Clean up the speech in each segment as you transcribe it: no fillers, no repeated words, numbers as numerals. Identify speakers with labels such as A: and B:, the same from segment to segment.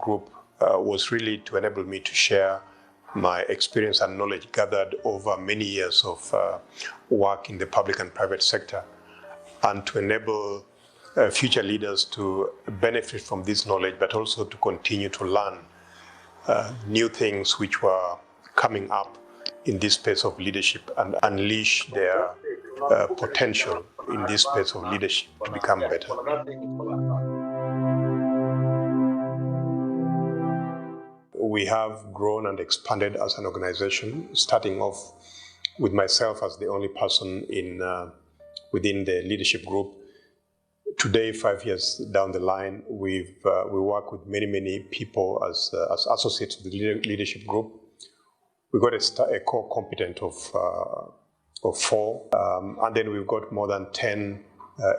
A: group was really to enable me to share my experience and knowledge gathered over many years of work in the public and private sector, and to enable future leaders to benefit from this knowledge, but also to continue to learn new things which were coming up in this space of leadership and unleash their potential in this space of leadership to become better. We have grown and expanded as an organization, starting off with myself as the only person within the leadership group. Today, 5 years down the line, we work with many people as associates of the leadership group. We got a core competent of 4, and then we've got more than 10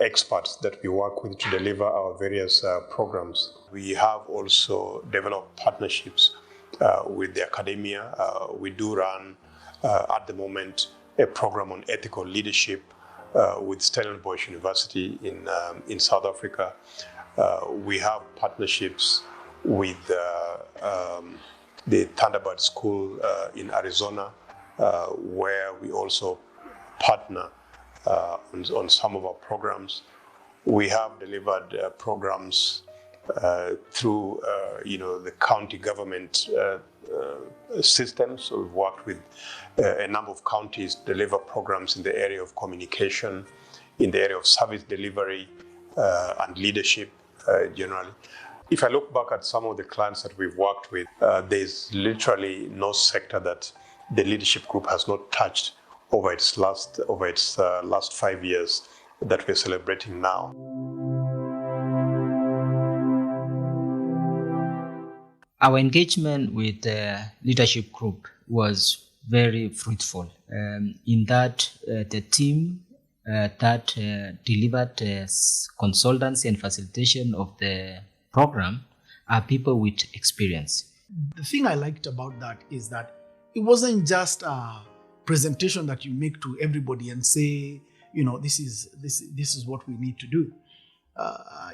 A: experts that we work with to deliver our various programs. We have also developed partnerships with the academia. We do run, at the moment, a program on ethical leadership with Stellenbosch University in South Africa. We have partnerships with the Thunderbird School in Arizona, where we also partner on some of our programs. We have delivered programs through the county government system. So we've worked with a number of counties to deliver programs in the area of communication, in the area of service delivery and leadership generally. If I look back at some of the clients that we've worked with, there's literally no sector that the leadership group has not touched over its last 5 years that we're celebrating now.
B: Our engagement with the leadership group was very fruitful in that the team that delivered consultancy and facilitation of the program are people with experience.
C: The thing I liked about that is that it wasn't just a presentation that you make to everybody and say, this is what we need to do.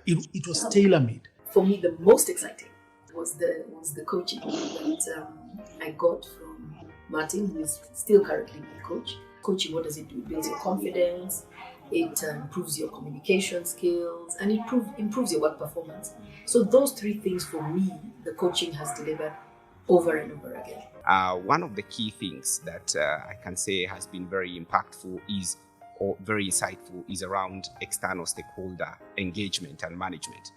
C: It was tailor-made.
D: For me, the most exciting was the coaching that I got from Martin, who is still currently my coach. Coaching, what does it do? It builds your confidence, it improves your communication skills, and it improves your work performance. So those 3 things for me, the coaching has delivered over and over again.
E: One of the key things that I can say has been very impactful or very insightful is around external stakeholder engagement and management.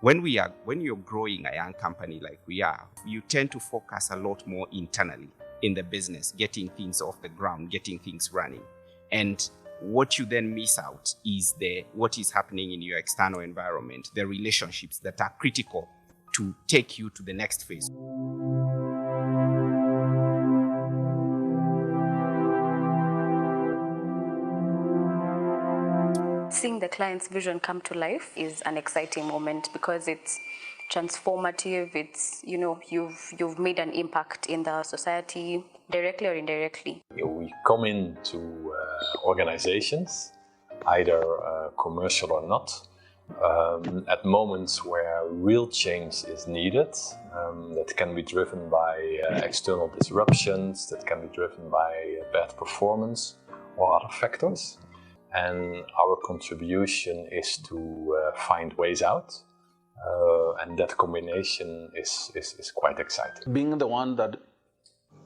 E: When you're growing a young company like we are, you tend to focus a lot more internally in the business, getting things off the ground, getting things running. And what you then miss out is what is happening in your external environment, the relationships that are critical to take you to the next phase.
F: Seeing the client's vision come to life is an exciting moment because it's transformative. It's, you've made an impact in the society, directly or indirectly.
G: We come into organizations, either commercial or not, at moments where real change is needed, that can be driven by external disruptions, that can be driven by bad performance or other factors. And our contribution is to find ways out, and that combination is quite exciting.
H: Being the one that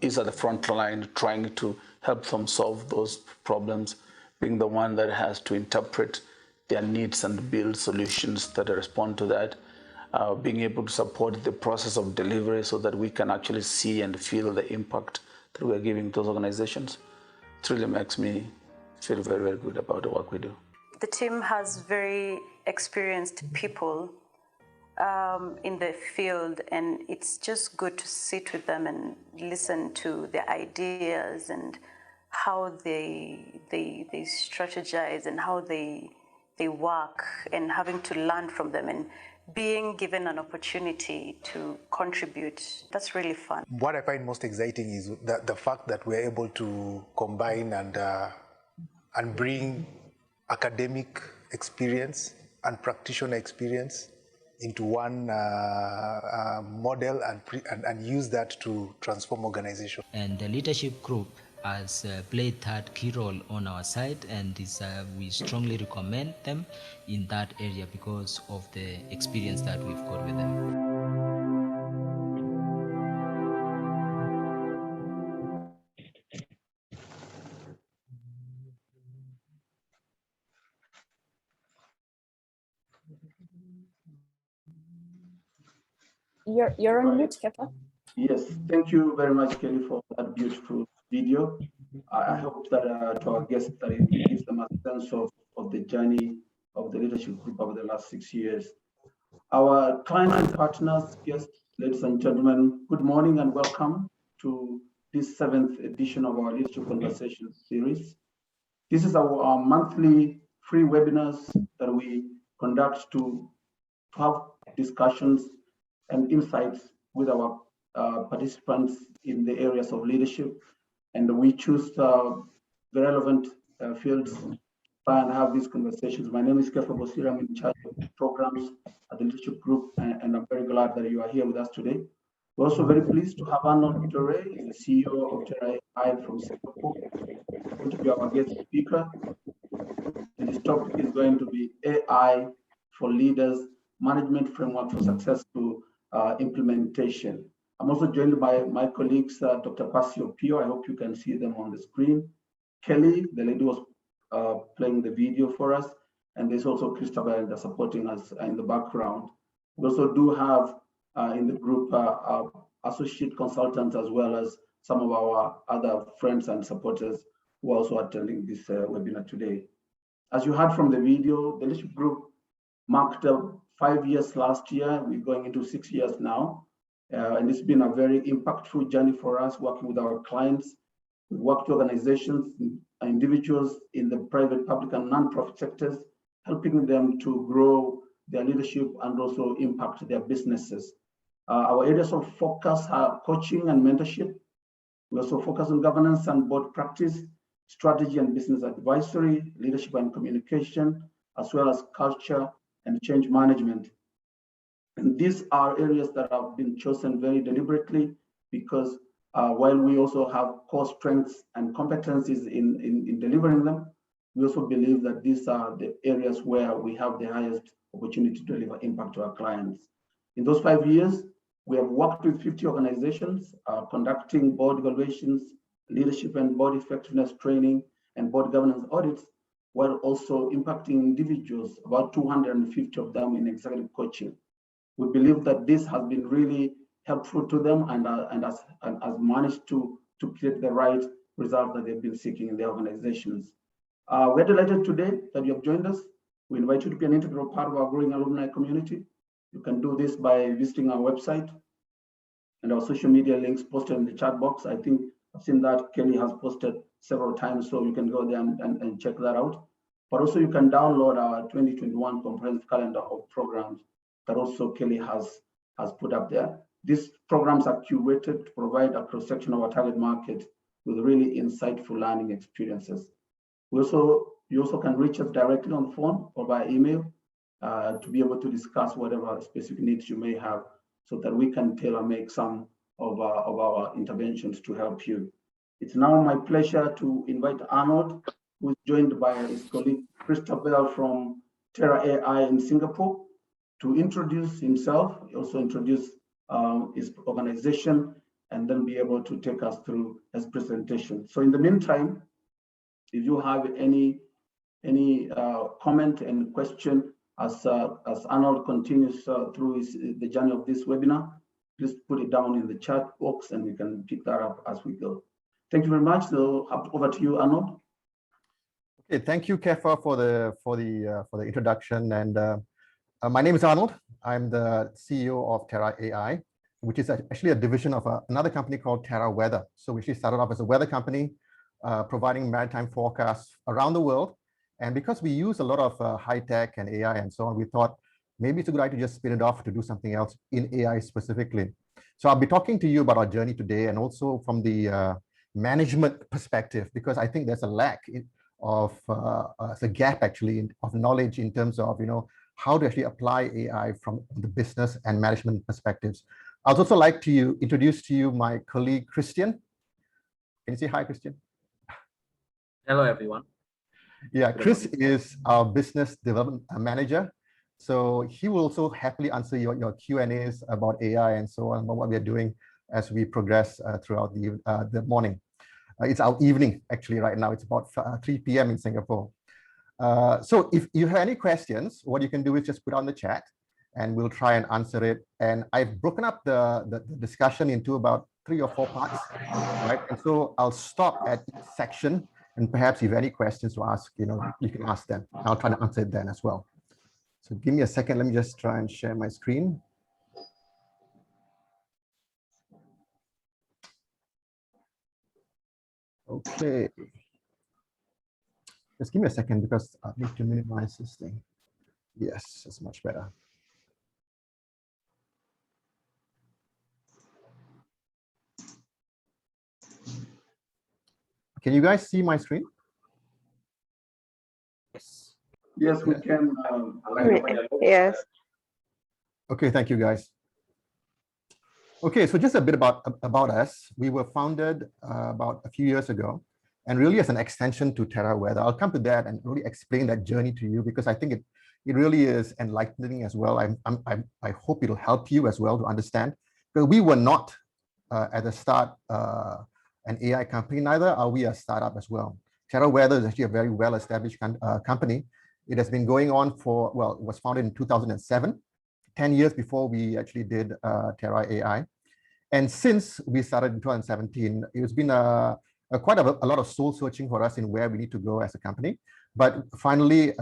H: is at the front line trying to help them solve those problems, being the one that has to interpret their needs and build solutions that respond to that, being able to support the process of delivery so that we can actually see and feel the impact that we're giving those organizations, it really makes me feel very, very good about the work we do.
F: The team has very experienced people in the field, and it's just good to sit with them and listen to their ideas and how they strategize and how they work, and having to learn from them and being given an opportunity to contribute. That's really fun.
I: What I find most exciting is the fact that we're able to combine and bring academic experience and practitioner experience into one model and use that to transform organization.
B: And the leadership group has played that key role on our side, and we strongly recommend them in that area because of the experience that we've got with them.
J: You're on mute, Kefa.
K: Yes, thank you very much, Kelly, for that beautiful video. I hope that to our guests that it gives them a sense of the journey of the leadership group over the last 6 years. Our clients and partners, guests, ladies and gentlemen, good morning and welcome to this 7th edition of our Leadership Conversation series. This is our monthly free webinars that we conduct to have discussions and insights with our participants in the areas of leadership, and we choose the relevant fields and have these conversations. My name is Kefa Bosira. I'm in charge of programs at the leadership group, and I'm very glad that you are here with us today. We're also very pleased to have Arnold Doray, the CEO of Doray from Singapore, going to be our guest speaker. And this topic is going to be AI for leaders, management framework for successful implementation. I'm also joined by my colleagues, Dr. Pasio Pio. I hope you can see them on the screen. Kelly, the lady was playing the video for us. And there's also Christabel that's supporting us in the background. We also do have in the group associate consultants, as well as some of our other friends and supporters who are also attending this webinar today. As you heard from the video, the leadership group marked 5 years last year. We're going into 6 years now. And it's been a very impactful journey for us, working with our clients. We work with organizations and individuals in the private, public, and non-profit sectors, helping them to grow their leadership and also impact their businesses. Our areas of focus are coaching and mentorship. We also focus on governance and board practice, strategy and business advisory, leadership and communication, as well as culture and change management. And these are areas that have been chosen very deliberately because while we also have core strengths and competencies in delivering them, we also believe that these are the areas where we have the highest opportunity to deliver impact to our clients. In those 5 years, we have worked with 50 organizations, conducting board evaluations, leadership and board effectiveness training, and board governance audits, while also impacting individuals, about 250 of them in executive coaching. We believe that this has been really helpful to them and has managed to create the right result that they've been seeking in their organizations. We're delighted today that you have joined us. We invite you to be an integral part of our growing alumni community. You can do this by visiting our website and our social media links posted in the chat box. I think I've seen that Kelly has posted several times, so you can go there and check that out. But also you can download our 2021 comprehensive calendar of programs that also Kelly has put up there. These programs are curated to provide a cross-section of our target market with really insightful learning experiences. You also can reach us directly on the phone or by email to be able to discuss whatever specific needs you may have, so that we can tailor-make some of our interventions to help you. It's now my pleasure to invite Arnold, who is joined by his colleague Christabel from Terra AI in Singapore, to introduce himself, also introduce his organization, and then be able to take us through his presentation. So in the meantime, if you have any comment and question as Arnold continues through the journey of this webinar, please put it down in the chat box and we can pick that up as we go. Thank you very much. So over to you, Arnold.
L: Okay, thank you, Kefa, for the introduction. And my name is Arnold. I'm the CEO of Terra AI, which is actually a division of another company called Terra Weather. So we actually started off as a weather company, providing maritime forecasts around the world. And because we use a lot of high tech and AI and so on, we thought maybe it's a good idea to just spin it off to do something else in AI specifically. So I'll be talking to you about our journey today, and also from the management perspective, because I think there's a lack of a gap actually of knowledge in terms of how to actually apply AI from the business and management perspectives. I'd also like to introduce to you my colleague, Christian. Can you say hi, Christian?
J: Hello, everyone.
L: Yeah, Chris is our business development manager. So he will also happily answer your Q&As about AI and so on, about what we are doing as we progress throughout the morning. It's our evening, actually, right now. It's about 3 p.m. in Singapore. So if you have any questions, what you can do is just put on the chat and we'll try and answer it. And I've broken up the discussion into about 3 or 4 parts, right? And so I'll stop at each section, and perhaps if you have any questions to ask, you can ask them. I'll try to answer it then as well. So give me a second. Let me just try and share my screen. Okay. Just give me a second because I need to minimize this thing. Yes, it's much better. Can you guys see my screen?
K: Yes. Yes, we can.
M: Yes.
L: Okay, thank you, guys. Okay, so just a bit about us. We were founded about a few years ago, and really as an extension to Terra Weather. I'll come to that and really explain that journey to you because I think it really is enlightening as well. I hope it'll help you as well to understand. Because we were not at the start an AI company, neither are we a startup as well. Terra Weather is actually a very well-established company. It has been going on for, well, it was founded in 2007, 10 years before we actually did Terra AI. And since we started in 2017, it's been quite a lot of soul searching for us in where we need to go as a company. But finally,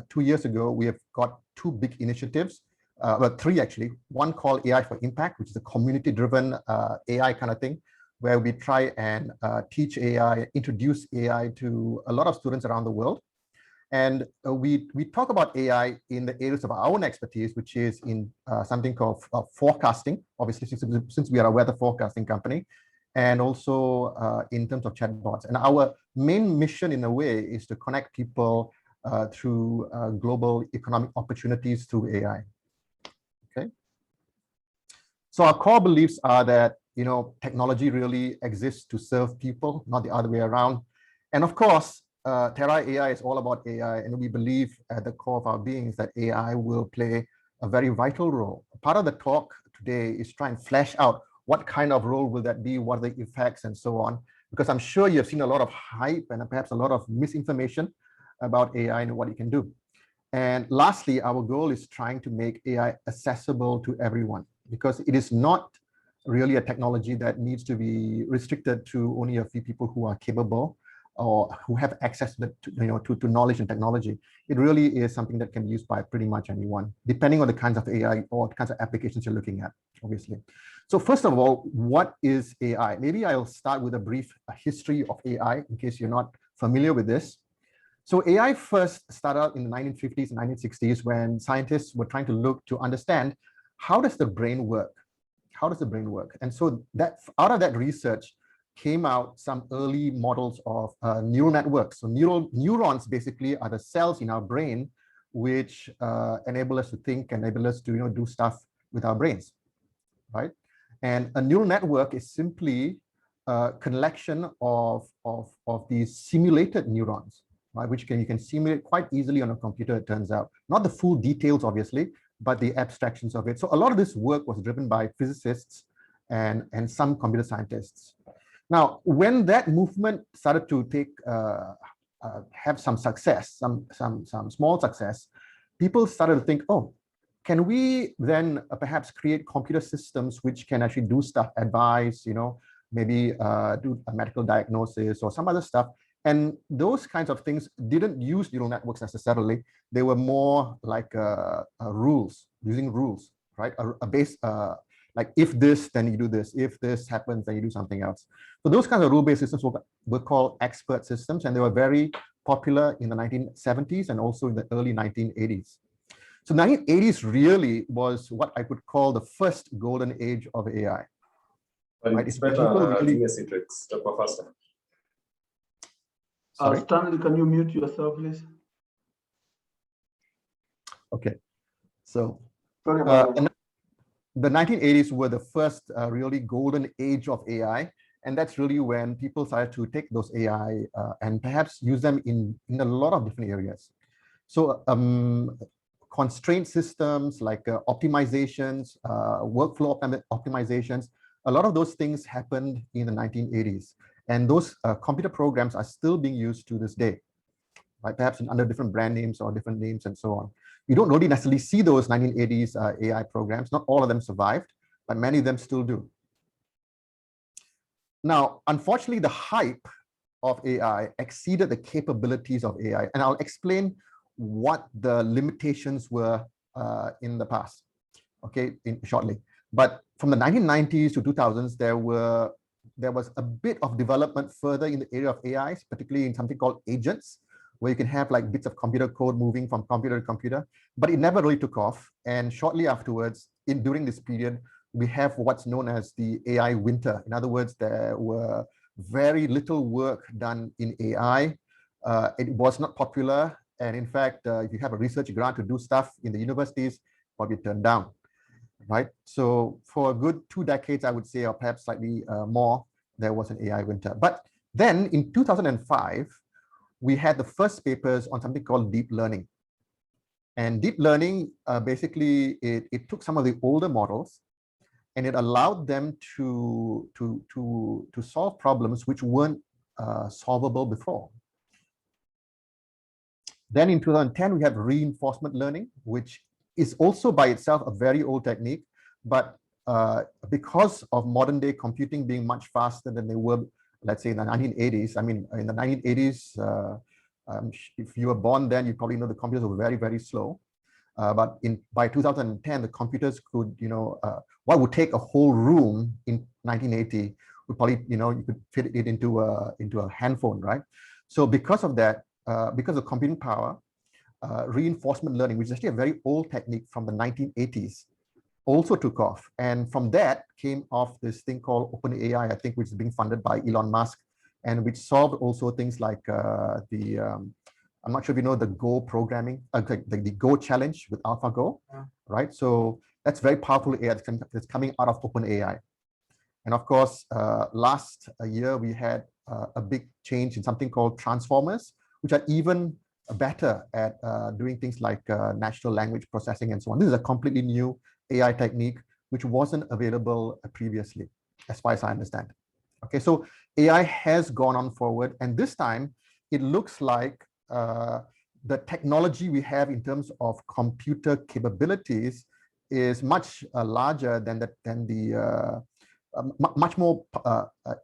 L: 2 years ago, we have got 2 big initiatives, well, 3 actually. One called AI for Impact, which is a community-driven AI kind of thing, where we try and teach AI, introduce AI to a lot of students around the world. And we talk about AI in the areas of our own expertise, which is in something called forecasting, obviously, since we are a weather forecasting company, and also in terms of chatbots. And our main mission, in a way, is to connect people through global economic opportunities through AI. Okay. So our core beliefs are that technology really exists to serve people, not the other way around. And of course, Terra AI is all about AI, and we believe at the core of our beings that AI will play a very vital role. Part of the talk today is trying to flesh out what kind of role will that be, what are the effects, and so on, because I'm sure you've seen a lot of hype and perhaps a lot of misinformation about AI and what it can do. And lastly, our goal is trying to make AI accessible to everyone, because it is not really a technology that needs to be restricted to only a few people who are capable or who have access to knowledge and technology. It really is something that can be used by pretty much anyone, depending on the kinds of AI or kinds of applications you're looking at, obviously. So first of all, what is AI? Maybe I'll start with a brief history of AI, in case you're not familiar with this. So AI first started in the 1950s and 1960s when scientists were trying to understand, how does the brain work? How does the brain work? And so out of that research came out some early models of neural networks. So neurons basically are the cells in our brain which enable us to think, enable us to do stuff with our brains, right? And a neural network is simply a collection of these simulated neurons, right? Which you can simulate quite easily on a computer, it turns out. Not the full details, obviously, but the abstractions of it. So a lot of this work was driven by physicists and some computer scientists. Now, when that movement started to have some success, some small success, people started to think, oh, can we then perhaps create computer systems which can actually do stuff, advise, maybe do a medical diagnosis or some other stuff. And those kinds of things didn't use neural networks necessarily. They were more like rules, using rules, right? A base, like if this, then you do this. If this happens, then you do something else. So those kinds of rule-based systems were called expert systems, and they were very popular in the 1970s and also in the early 1980s. So 1980s really was what I could call the first golden age of AI.
J: Well,
L: right?
J: it's better
L: really...
J: doing a Citrix, talk faster.
K: Stanley, can you mute yourself, please?
L: Okay, so
K: Sorry about it.
L: the 1980s were the first really golden age of AI. And that's really when people started to take those AI and perhaps use them in a lot of different areas. So constraint systems like optimizations, workflow optimizations, a lot of those things happened in the 1980s. And those computer programs are still being used to this day, right? Perhaps under different brand names or different names and so on. You don't really necessarily see those 1980s AI programs. Not all of them survived, but many of them still do. Now, unfortunately, the hype of AI exceeded the capabilities of AI. And I'll explain what the limitations were in the past, okay, shortly. But from the 1990s to 2000s, there was a bit of development further in the area of AIs, particularly in something called agents, where you can have like bits of computer code moving from computer to computer, but it never really took off. And shortly afterwards, during this period, we have what's known as the AI winter. In other words, there were very little work done in AI. It was not popular. And in fact, if you have a research grant to do stuff in the universities, probably turned down, right? So for a good 2 decades, I would say, or perhaps slightly more, there was an AI winter. But then in 2005, we had the first papers on something called deep learning. And deep learning, basically, it took some of the older models and it allowed them to solve problems which weren't solvable before. Then in 2010, we have reinforcement learning, which is also by itself a very old technique, but because of modern day computing being much faster than they were, let's say in the 1980s, I mean, in the 1980s, if you were born then, you probably know the computers were very, very slow. But by 2010, the computers could, what would take a whole room in 1980 would probably, you could fit it into a handphone, right? So because of that, because of computing power, reinforcement learning, which is actually a very old technique from the 1980s, also took off. And from that came off this thing called OpenAI, I think, which is being funded by Elon Musk, and which solved also things like I'm not sure if you know the Go programming, the Go challenge with AlphaGo, right? So that's very powerful AI that's coming out of OpenAI. And of course, last year we had a big change in something called transformers, which are even better at doing things like natural language processing and so on. This is a completely new AI technique, which wasn't available previously, as far as I understand. Okay, so AI has gone on forward, and this time it looks like the technology we have in terms of computer capabilities is much larger than much more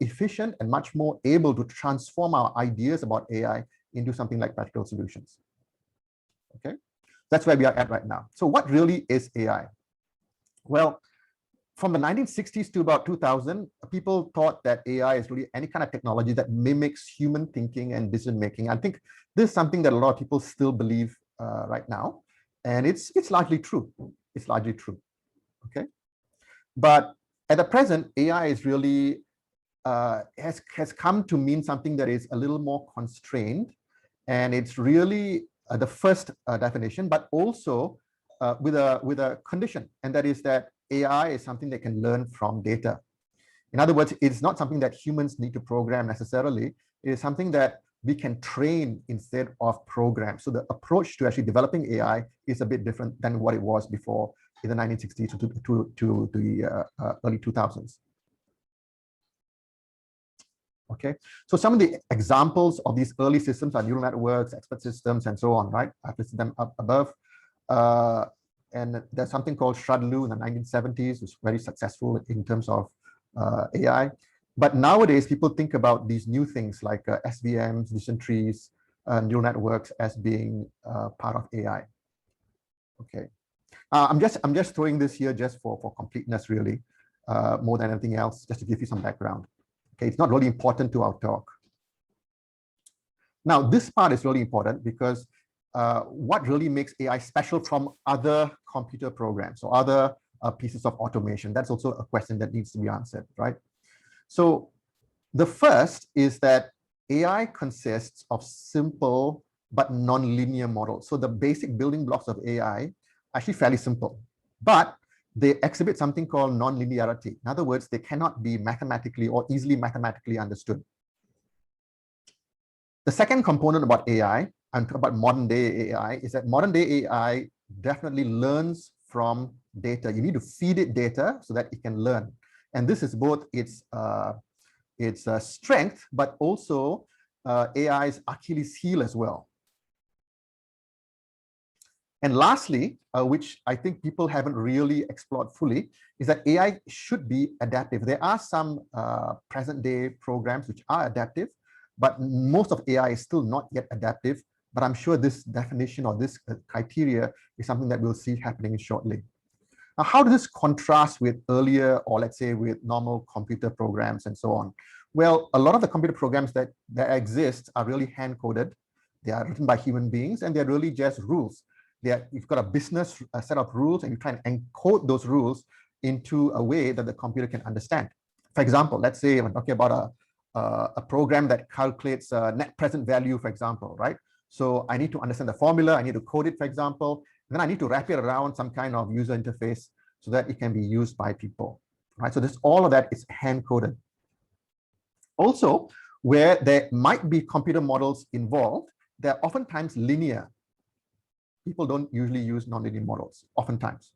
L: efficient and much more able to transform our ideas about AI into something like practical solutions. Okay, that's where we are at right now. So what really is AI? Well, from the 1960s to about 2000, people thought that AI is really any kind of technology that mimics human thinking and decision making. I think this is something that a lot of people still believe right now, and it's largely true. It's largely true. Okay, but at the present, AI is really has come to mean something that is a little more constrained, and it's really the first definition, but also with a condition, and that is that AI is something that can learn from data. In other words, it's not something that humans need to program necessarily. It is something that we can train instead of program. So the approach to actually developing AI is a bit different than what it was before in the 1960s to the early 2000s. Okay, so some of the examples of these early systems are neural networks, expert systems, and so on, right? I've listed them up above. And there's something called Shradlu in the 1970s, which was very successful in terms of AI. But nowadays, people think about these new things like SVMs, decision trees, neural networks as being part of AI. Okay, I'm just throwing this here just for completeness, really, more than anything else, just to give you some background. Okay, it's not really important to our talk. Now, this part is really important because what really makes AI special from other computer programs or other pieces of automation? That's also a question that needs to be answered, right? So the first is that AI consists of simple but non-linear models. So the basic building blocks of AI actually fairly simple, but they exhibit something called non-linearity. In other words, they cannot be mathematically or easily mathematically understood. The second component about AI, and about modern day AI, is that modern day AI definitely learns from data. You need to feed it data so that it can learn. And this is both its strength, but also AI's Achilles heel as well. And lastly, which I think people haven't really explored fully, is that AI should be adaptive. There are some present day programs which are adaptive, but most of AI is still not yet adaptive. But I'm sure this definition or this criteria is something that we'll see happening shortly. Now, how does this contrast with earlier, or let's say with normal computer programs and so on? Well, a lot of the computer programs that exist are really hand-coded. They are written by human beings, and they're really just rules. You've got a set of rules, and you try and encode those rules into a way that the computer can understand. For example, let's say I'm talking about a program that calculates net present value, for example, right? So I need to understand the formula, I need to code it, for example, and then I need to wrap it around some kind of user interface so that it can be used by people, right? So all of that is hand-coded. Also, where there might be computer models involved, they're oftentimes linear. People don't usually use nonlinear models, oftentimes.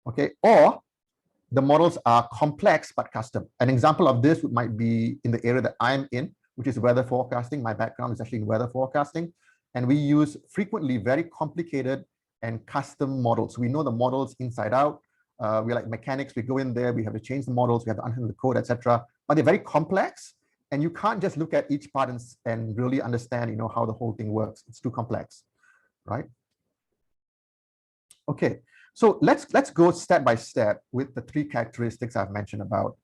L: Okay, or the models are complex but custom. An example of this might be in the area that I'm in, which is weather forecasting. My background is actually in weather forecasting, and we use frequently very complicated and custom models. We know the models inside out. We're like mechanics. We go in there, we have to change the models, we have to understand the code, etc. But they're very complex, and you can't just look at each part and really understand, how the whole thing works. It's too complex, right? Okay, so let's go step by step with the three characteristics I've mentioned about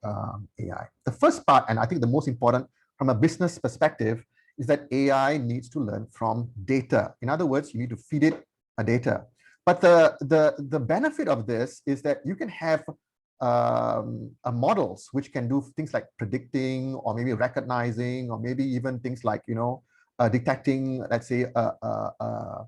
L: AI. The first part, and I think the most important from a business perspective, is that AI needs to learn from data. In other words, you need to feed it data. But the benefit of this is that you can have models which can do things like predicting, or maybe recognizing, or maybe even things like detecting, let's say, a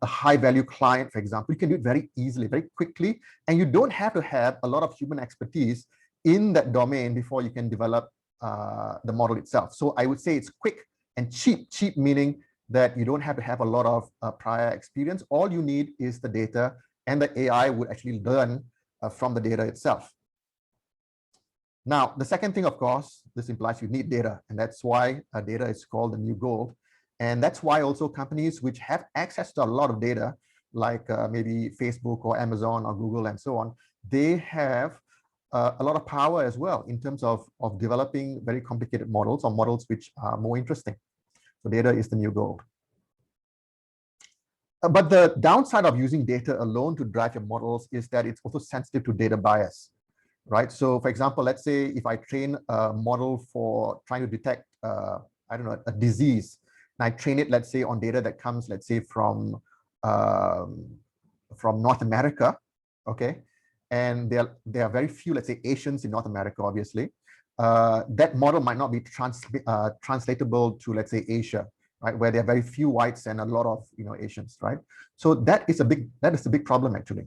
L: high-value client, for example. You can do it very easily, very quickly, and you don't have to have a lot of human expertise in that domain before you can develop the model itself. So I would say it's quick and cheap. Cheap meaning that you don't have to have a lot of prior experience. All you need is the data, and the AI would actually learn from the data itself. Now, the second thing, of course, this implies you need data, and that's why data is called the new gold. And that's why also companies which have access to a lot of data, like maybe Facebook or Amazon or Google and so on, they have a lot of power as well in terms of developing very complicated models, or models which are more interesting. So data is the new gold. But the downside of using data alone to drive your models is that it's also sensitive to data bias, right? So for example, let's say if I train a model for trying to detect, I don't know, a disease, and I train it, let's say, on data that comes, let's say, from North America, okay? And there are very few, let's say, Asians in North America, obviously. That model might not be translatable to, let's say, Asia, right, where there are very few whites and a lot of Asians, right? So that is a big problem, actually.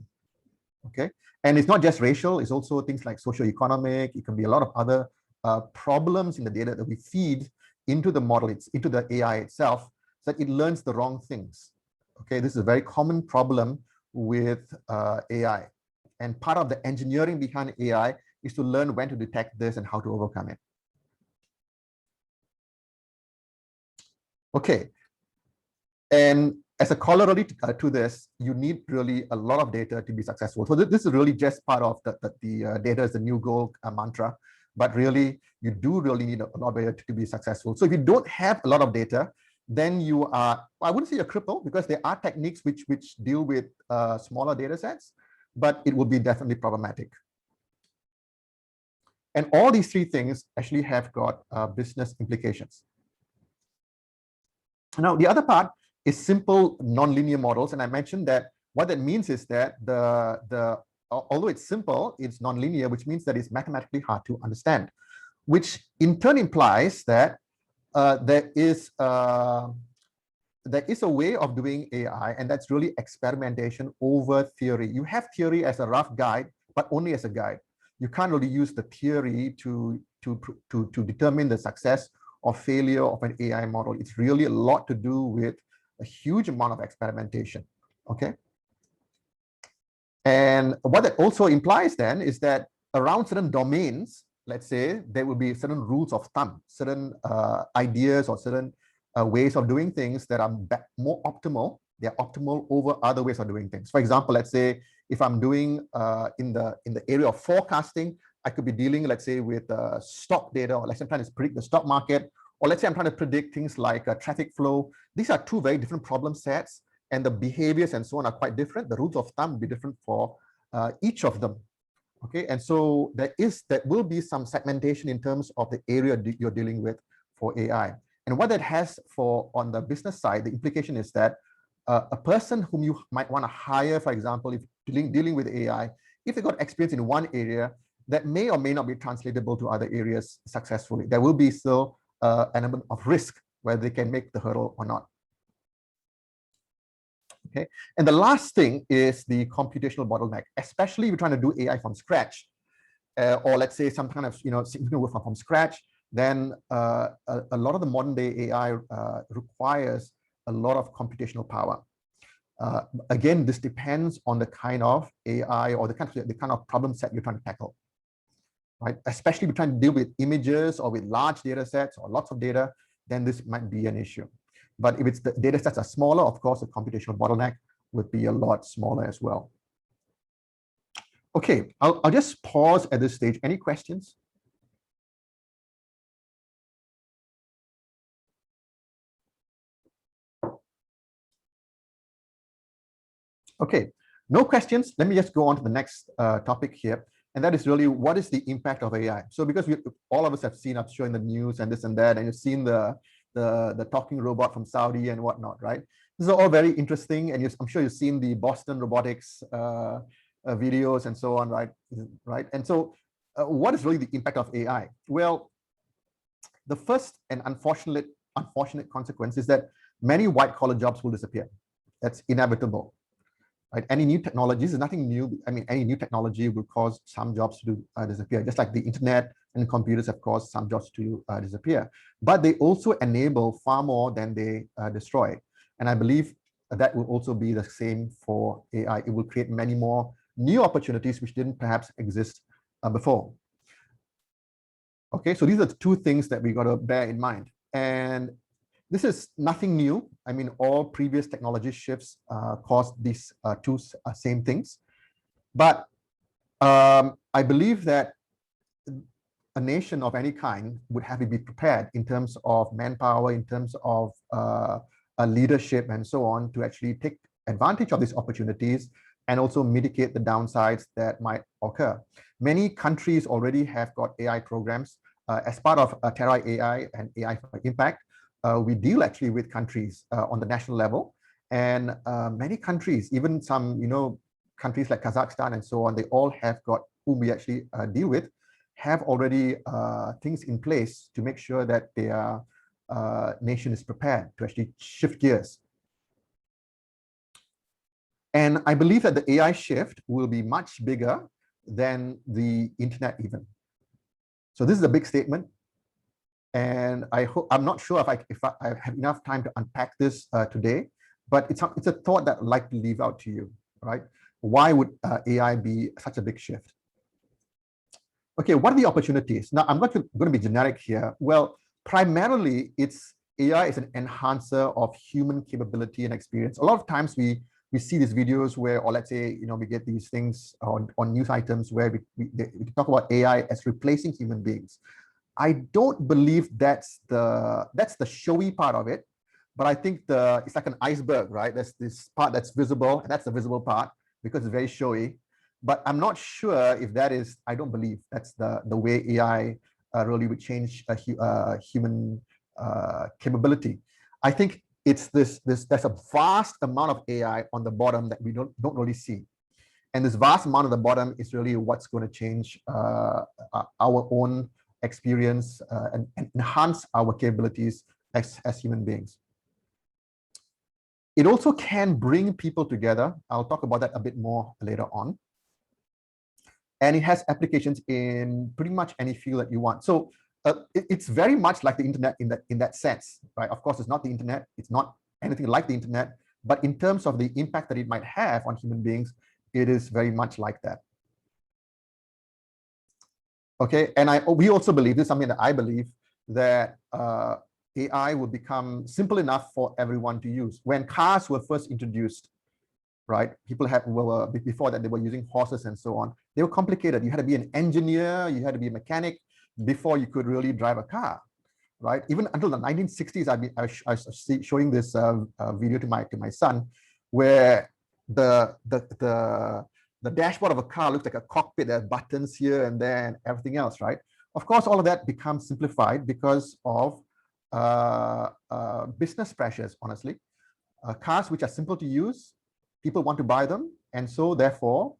L: Okay, and it's not just racial; it's also things like socioeconomic. It can be a lot of other problems in the data that we feed into the model, into the AI itself, so that it learns the wrong things. Okay, this is a very common problem with AI. And part of the engineering behind AI is to learn when to detect this and how to overcome it. Okay. And as a corollary to this, you need really a lot of data to be successful. So this is really just part of the data is the new gold mantra. But really, you do really need a lot of data to be successful. So if you don't have a lot of data, then you are, I wouldn't say you're crippled, because there are techniques which deal with smaller data sets, but it will be definitely problematic. And all these three things actually have got business implications. Now, the other part is simple nonlinear models. And I mentioned that what that means is that although it's simple, it's nonlinear, which means that it's mathematically hard to understand, which in turn implies that there is there is a way of doing AI, and that's really experimentation over theory. You have theory as a rough guide, but only as a guide. You can't really use the theory to determine the success or failure of an AI model. It's really a lot to do with a huge amount of experimentation, okay? And what that also implies then is that around certain domains, let's say, there will be certain rules of thumb, certain ideas or certain ways of doing things that are more optimal. They're optimal over other ways of doing things. For example, let's say if I'm doing in the area of forecasting, I could be dealing, let's say, with stock data, or let's say I'm trying to predict the stock market, or let's say I'm trying to predict things like traffic flow. These are two very different problem sets, and the behaviors and so on are quite different. The rules of thumb will be different for each of them. Okay, and so there will be some segmentation in terms of the area you're dealing with for AI. And what that has for on the business side, the implication is that a person whom you might want to hire, for example, if dealing with AI, if they got experience in one area, that may or may not be translatable to other areas successfully. There will be still an element of risk whether they can make the hurdle or not. Okay, and the last thing is the computational bottleneck, especially if you're trying to do AI from scratch, or let's say some kind of significant work from scratch. Then a lot of the modern day AI requires a lot of computational power. Again, this depends on the kind of AI or the kind of problem set you're trying to tackle, right? Especially if you're trying to deal with images or with large data sets or lots of data, then this might be an issue. But if it's the data sets are smaller, of course, the computational bottleneck would be a lot smaller as well. Okay, I'll just pause at this stage. Any questions? Okay, no questions. Let me just go on to the next topic here. And that is really, what is the impact of AI? So because all of us have seen, I'm sure, in the news and this and that, and you've seen the talking robot from Saudi and whatnot, right? This is all very interesting, and I'm sure you've seen the Boston robotics videos and so on, right? And so what is really the impact of AI? Well, the first and unfortunate consequence is that many white-collar jobs will disappear. That's inevitable. Right? Any new technologies is nothing new. I mean, any new technology will cause some jobs to disappear, just like the internet and computers have caused some jobs to disappear. But they also enable far more than they destroy. And I believe that will also be the same for AI. It will create many more new opportunities which didn't perhaps exist before. Okay, so these are the two things that we got to bear in mind. And this is nothing new. I mean, all previous technology shifts caused these two same things. But I believe that a nation of any kind would have to be prepared in terms of manpower, in terms of leadership and so on, to actually take advantage of these opportunities and also mitigate the downsides that might occur. Many countries already have got AI programs. As part of Doray AI and AI for Impact, we deal actually with countries on the national level, and many countries, even some countries like Kazakhstan and so on, they all have got, whom we actually deal with, have already things in place to make sure that their nation is prepared to actually shift gears. And I believe that the AI shift will be much bigger than the internet even. So this is a big statement. And I'm not sure if I have enough time to unpack this today, but it's a thought that I'd like to leave out to you, right? Why would AI be such a big shift? Okay, what are the opportunities? Now, I'm not going to be generic here. Well, primarily, AI is an enhancer of human capability and experience. A lot of times we see these videos where, or let's say, we get these things on news items where we talk about AI as replacing human beings. I don't believe that's the showy part of it, but I think it's like an iceberg, right? There's this part that's visible, and that's the visible part because it's very showy. But I'm not sure if that is. I don't believe that's the way AI really would change human capability. I think it's there's a vast amount of AI on the bottom that we don't really see, and this vast amount of the bottom is really what's going to change our own experience and enhance our capabilities as human beings. It also can bring people together. I'll talk about that a bit more later on. And it has applications in pretty much any field that you want. So it's very much like the internet in that sense, right? Of course, it's not the internet. It's not anything like the internet. But in terms of the impact that it might have on human beings, it is very much like that. Okay, and we also believe, this is something that I believe, that AI will become simple enough for everyone to use. When cars were first introduced, right, people before that they were using horses and so on. They were complicated. You had to be an engineer, you had to be a mechanic before you could really drive a car, right? Even until the 1960s, I was showing this video to my son, where the dashboard of a car looks like a cockpit. There are buttons here and there and everything else, right? Of course, all of that becomes simplified because of business pressures, honestly. Cars which are simple to use, people want to buy them, and so therefore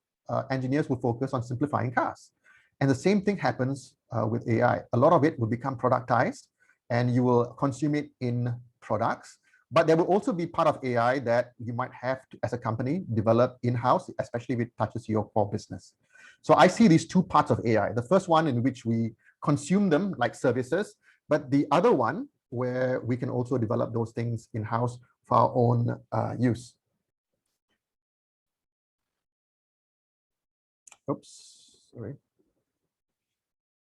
L: engineers will focus on simplifying cars. And the same thing happens with AI. A lot of it will become productized, and you will consume it in products. But there will also be part of AI that you might have to, as a company, develop in-house, especially if it touches your core business. So I see these two parts of AI. The first one in which we consume them like services, but the other one where we can also develop those things in-house for our own use. Oops, sorry.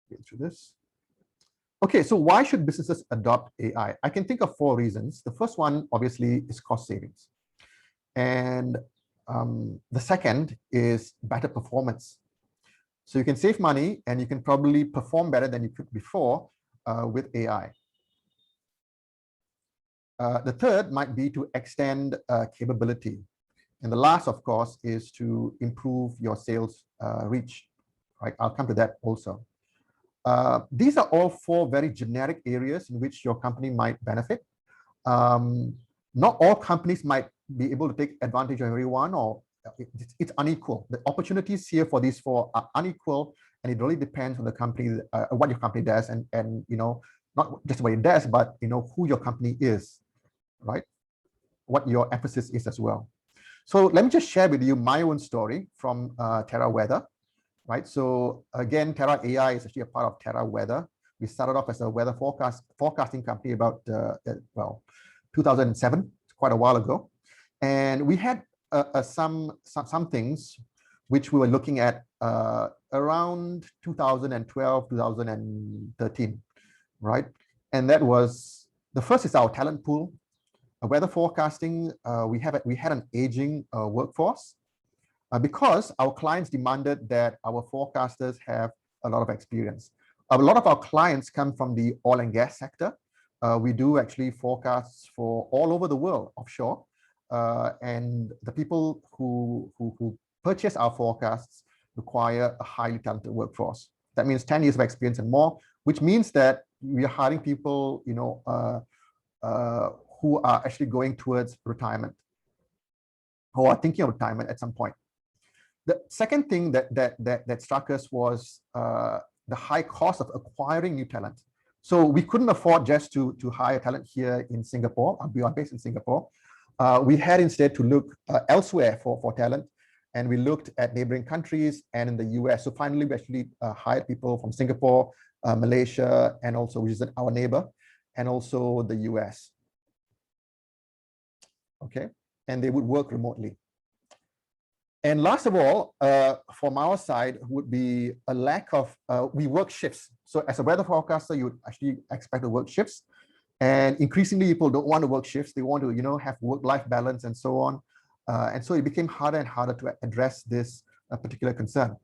L: Get through this. Okay, so why should businesses adopt AI? I can think of 4 reasons. The first one, obviously, is cost savings. And the second is better performance. So you can save money and you can probably perform better than you could before with AI. The third might be to extend capability. And the last, of course, is to improve your sales reach. Right? I'll come to that also. These are all 4 very generic areas in which your company might benefit. Not all companies might be able to take advantage of everyone, or it's unequal. The opportunities here for these 4 are unequal, and it really depends on the company, what your company does, and you know, not just what it does, but you know who your company is, right? What your emphasis is as well. So let me just share with you my own story from Terra Weather. Right, so again, Terra AI is actually a part of Terra Weather. We started off as a weather forecasting company about 2007, quite a while ago, and we had some things which we were looking at around 2012, 2013, right? And that was, the first is our talent pool. Weather forecasting, we had an aging workforce. Because our clients demanded that our forecasters have a lot of experience. A lot of our clients come from the oil and gas sector. We do actually forecasts for all over the world offshore. And the people who purchase our forecasts require a highly talented workforce. That means 10 years of experience and more, which means that we are hiring people, you know, who are actually going towards retirement, who are thinking of retirement at some point. The second thing that struck us was the high cost of acquiring new talent. So we couldn't afford just to hire talent here in Singapore. We are based in Singapore. We had instead to look elsewhere for talent, and we looked at neighboring countries and in the US. So finally, we actually hired people from Singapore, Malaysia, and also, which is our neighbor, and also the US. Okay, and they would work remotely. And last of all, from our side would be a lack of, we work shifts. So as a weather forecaster, you would actually expect to work shifts. And increasingly, people don't want to work shifts. They want to, you know, have work-life balance and so on. And so it became harder and harder to address this particular concern.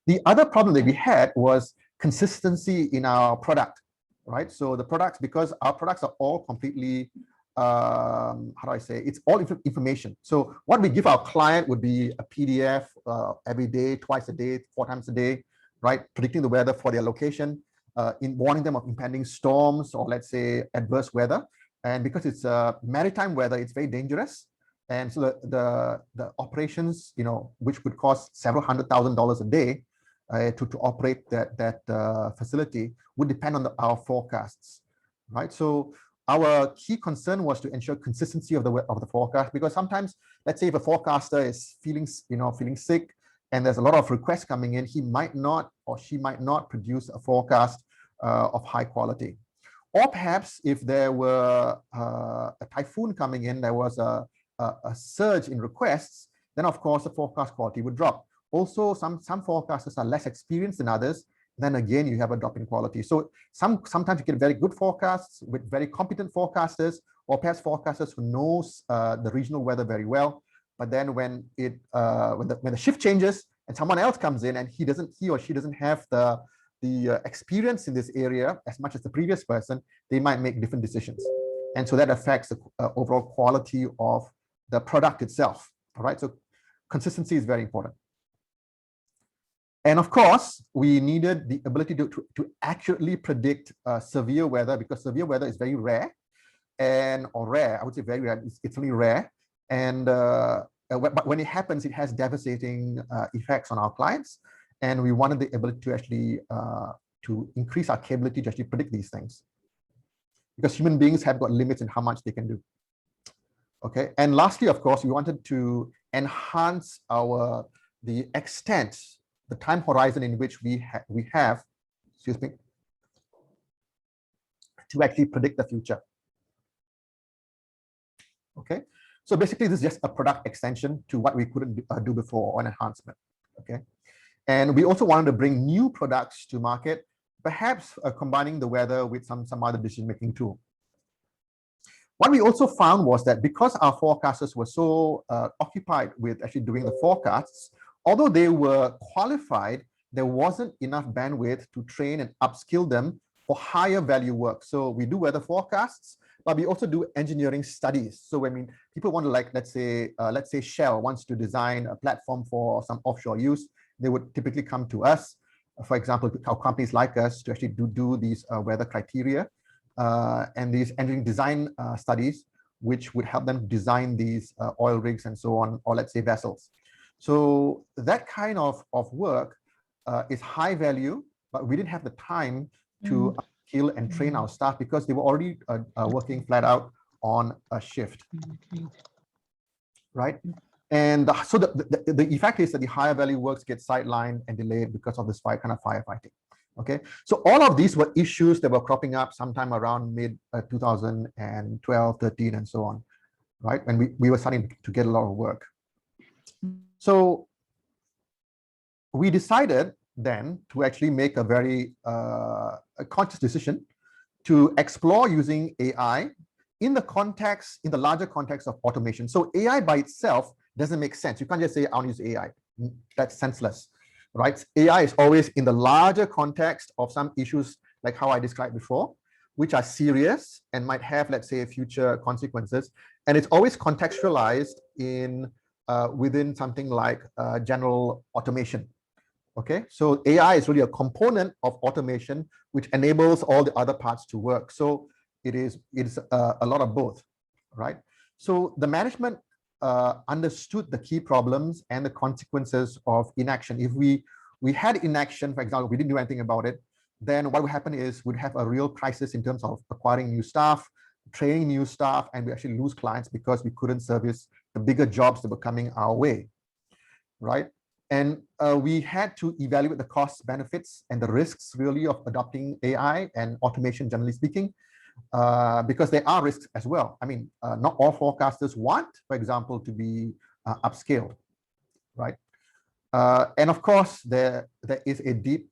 L: The other problem that we had was consistency in our product, right? So the products, because our products are all completely, how do I say, it's all information. So what we give our client would be a PDF every day, twice a day, 4 times a day, right? Predicting the weather for their location, in warning them of impending storms or let's say adverse weather. And because it's maritime weather, it's very dangerous. And so the operations, you know, which would cost several $100,000 a day to operate that facility would depend on our forecasts, right? So our key concern was to ensure consistency of the forecast, because sometimes, let's say if a forecaster is feeling sick and there's a lot of requests coming in, he might not or she might not produce a forecast of high quality. Or perhaps if there were a typhoon coming in, there was a surge in requests, then of course the forecast quality would drop. Also, some forecasters are less experienced than others, then again you have a drop in quality. So sometimes you get very good forecasts with very competent forecasters, or perhaps forecasters who knows the regional weather very well. But then when the shift changes and someone else comes in and he or she doesn't have the experience in this area as much as the previous person, they might make different decisions, and so that affects the overall quality of the product itself. All right, so consistency is very important. And of course, we needed the ability to accurately predict severe weather, because severe weather is very rare, I would say very rare. It's only rare, and but when it happens, it has devastating effects on our clients, and we wanted the ability to actually to increase our capability to actually predict these things, because human beings have got limits in how much they can do. Okay, and lastly, of course, we wanted to enhance the extent, the time horizon in which we have, excuse me, to actually predict the future. Okay, so basically this is just a product extension to what we couldn't do before, or an enhancement. Okay, and we also wanted to bring new products to market, perhaps combining the weather with some other decision-making tool. What we also found was that because our forecasters were so occupied with actually doing the forecasts, although they were qualified, there wasn't enough bandwidth to train and upskill them for higher value work. So we do weather forecasts, but we also do engineering studies. So when people want to, like, let's say Shell wants to design a platform for some offshore use, they would typically come to us, for example, how companies like us to actually do these weather criteria and these engineering design studies, which would help them design these oil rigs and so on, or let's say vessels. So that kind of work is high value, but we didn't have the time to upskill and train our staff because they were already working flat out on a shift, right? And so the effect is that the higher value works get sidelined and delayed because of this kind of firefighting. Okay, so all of these were issues that were cropping up sometime around mid 2012, 13, and so on, right? When we were starting to get a lot of work. So we decided then to actually make a very conscious decision to explore using AI in the larger context of automation. So AI by itself doesn't make sense. You can't just say, I want to use AI. That's senseless, right? AI is always in the larger context of some issues like how I described before, which are serious and might have, let's say, future consequences. And it's always contextualized in within something like general automation. Okay, so AI is really a component of automation which enables all the other parts to work. So it's a lot of both, right? So the management understood the key problems and the consequences of inaction. If we had inaction, for example, we didn't do anything about it, then what would happen is we'd have a real crisis in terms of acquiring new staff, training new staff, and we actually lose clients because we couldn't service the bigger jobs that were coming our way, right? And we had to evaluate the costs, benefits, and the risks really of adopting AI and automation, generally speaking, because there are risks as well. I mean, not all forecasters want, for example, to be upscaled, right? And of course, there is a deep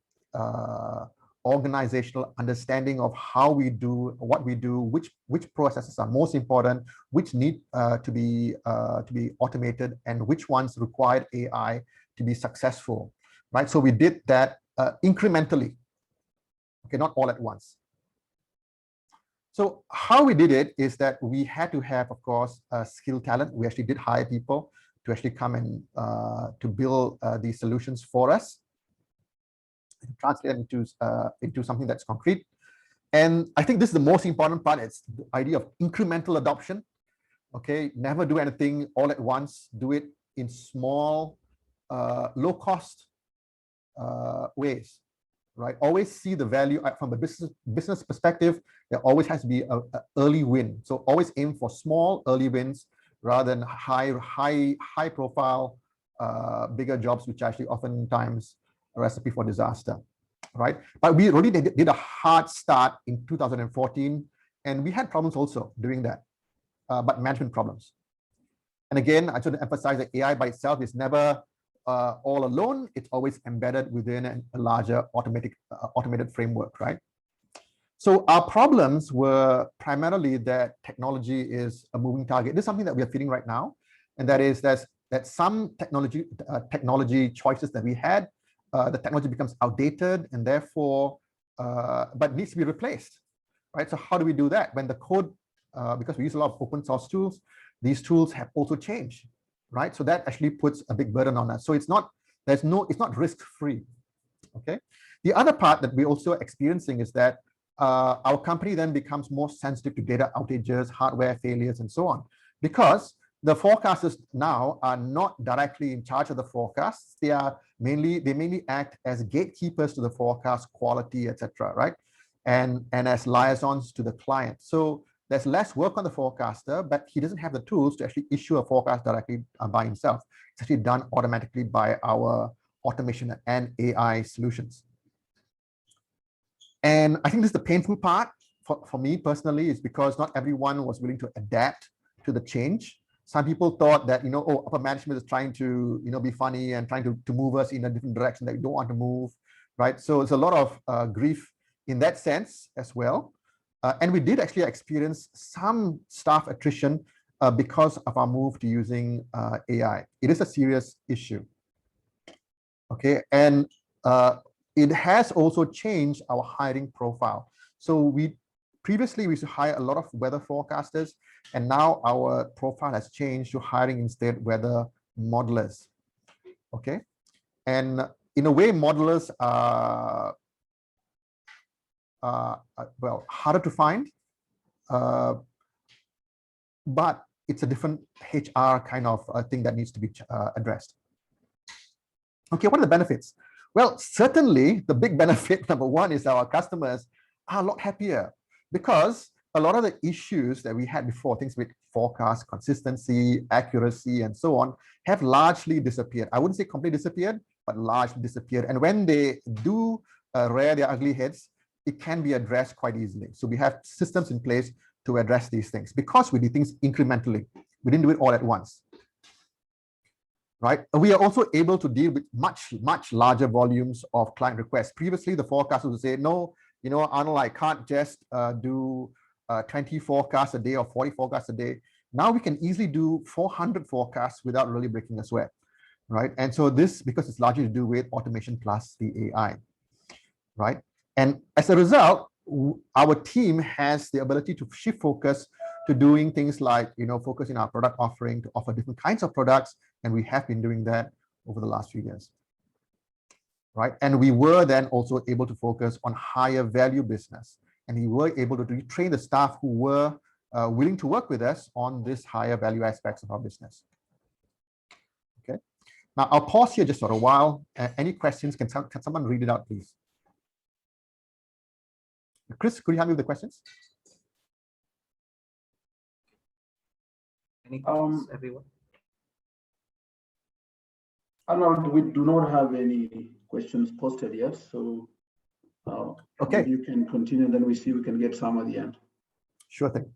L: organizational understanding of how we do what we do, which processes are most important, which need to be automated, and which ones require AI to be successful, right? So we did that incrementally, okay, not all at once. So how we did it is that we had to have, of course, skilled talent. We actually did hire people to actually come and to build these solutions for us, translate them into something that's concrete. And I think this is the most important part. It's the idea of incremental adoption. Okay, never do anything all at once. Do it in small, low-cost ways. right? Always see the value from a business perspective. There always has to be a early win. So always aim for small early wins rather than high profile, bigger jobs, which actually oftentimes a recipe for disaster, right? But we already did a hard start in 2014, and we had problems also doing that, but management problems. And again, I should emphasize that AI by itself is never all alone. It's always embedded within a larger automated framework, right? So our problems were primarily that technology is a moving target. This is something that we are feeling right now, and that is that some technology choices that we had, the technology becomes outdated and therefore, but needs to be replaced, right? So how do we do that when the code, because we use a lot of open source tools, these tools have also changed, right? So that actually puts a big burden on us. So it's not risk-free, okay? The other part that we're also experiencing is that our company then becomes more sensitive to data outages, hardware failures, and so on, because the forecasters now are not directly in charge of the forecasts. They mainly act as gatekeepers to the forecast quality, etc., right? And as liaisons to the client. So there's less work on the forecaster, but he doesn't have the tools to actually issue a forecast directly by himself. It's actually done automatically by our automation and AI solutions. And I think this is the painful part for me personally, is because not everyone was willing to adapt to the change. Some people thought that, upper management is trying to, be funny and trying to move us in a different direction that we don't want to move, right? So it's a lot of grief in that sense as well. And we did actually experience some staff attrition because of our move to using AI. It is a serious issue, okay? And it has also changed our hiring profile. So previously we used to hire a lot of weather forecasters, and now our profile has changed to hiring instead weather modelers, okay? And in a way, modelers are well, harder to find, but it's a different HR kind of thing that needs to be addressed. Okay, what are the benefits? Well, certainly the big benefit, number one, is our customers are a lot happier, because a lot of the issues that we had before, things with forecast, consistency, accuracy, and so on, have largely disappeared. I wouldn't say completely disappeared, but largely disappeared. And when they do rear their ugly heads, it can be addressed quite easily. So we have systems in place to address these things, because we do things incrementally. We didn't do it all at once, right? We are also able to deal with much larger volumes of client requests. Previously, the forecasters would say, no, Arnold, I can't just do 20 forecasts a day or 40 forecasts a day. Now we can easily do 400 forecasts without really breaking a sweat, right? And so this, because it's largely to do with automation plus the AI, right? And as a result, our team has the ability to shift focus to doing things like, focusing our product offering to offer different kinds of products. And we have been doing that over the last few years, right? And we were then also able to focus on higher value business. And we were able to retrain the staff who were willing to work with us on this higher value aspects of our business. Okay. Now I'll pause here just for a while. Any questions? Can someone read it out, please? Chris, could you help me with the questions?
J: Any questions, everyone?
K: Arnold, we do not have any questions posted yet, so okay, you can continue, then we see we can get some at the end.
L: Sure thing.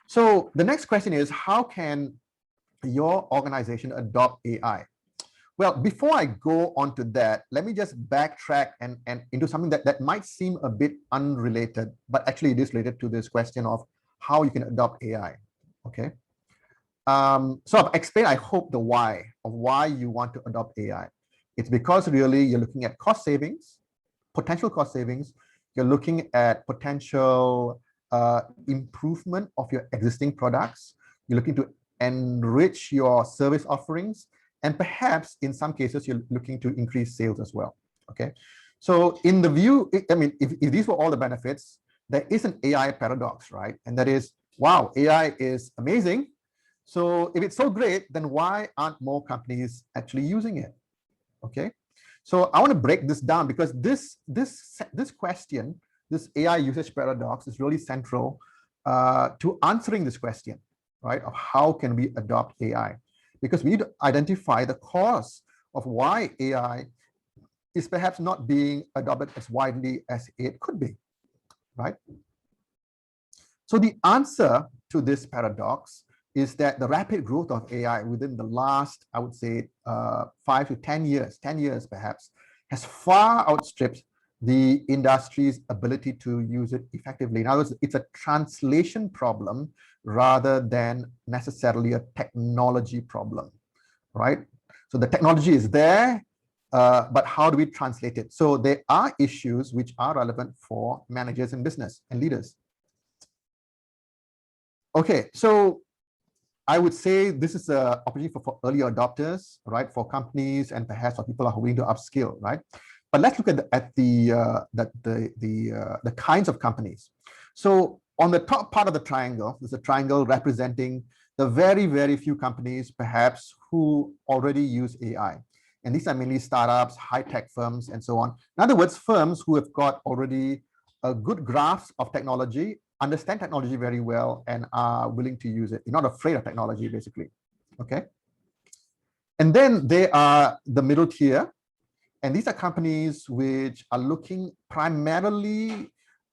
L: So the next question is, how can your organization adopt AI? Well, before I go on to that, let me just backtrack and into something that might seem a bit unrelated, but actually it is related to this question of how you can adopt AI, okay? So I've explained, I hope, the why of why you want to adopt AI. It's because really you're looking at cost savings, potential cost savings. You're looking at potential improvement of your existing products. You're looking to enrich your service offerings. And perhaps in some cases, you're looking to increase sales as well, okay? So in the view, I mean, if these were all the benefits, there is an AI paradox, right? And that is, wow, AI is amazing. So if it's so great, then why aren't more companies actually using it, okay? So I want to break this down because this question, this AI usage paradox, is really central to answering this question, right? Of how can we adopt AI? Because we need to identify the cause of why AI is perhaps not being adopted as widely as it could be, right? So the answer to this paradox is that the rapid growth of AI within the last, I would say, 5 to 10 years, 10 years perhaps, has far outstripped the industry's ability to use it effectively. In other words, it's a translation problem rather than necessarily a technology problem, right? So the technology is there, but how do we translate it? So there are issues which are relevant for managers in business and leaders. Okay, so I would say this is an opportunity for early adopters, right? For companies and perhaps for people who are willing to upskill, right? But let's look at the kinds of companies. So on the top part of the triangle, there's a triangle representing the very, very few companies perhaps who already use AI. And these are mainly startups, high-tech firms, and so on. In other words, firms who have got already a good grasp of technology, understand technology very well, and are willing to use it. You're not afraid of technology, basically. Okay. And then there are the middle tier. And these are companies which are looking primarily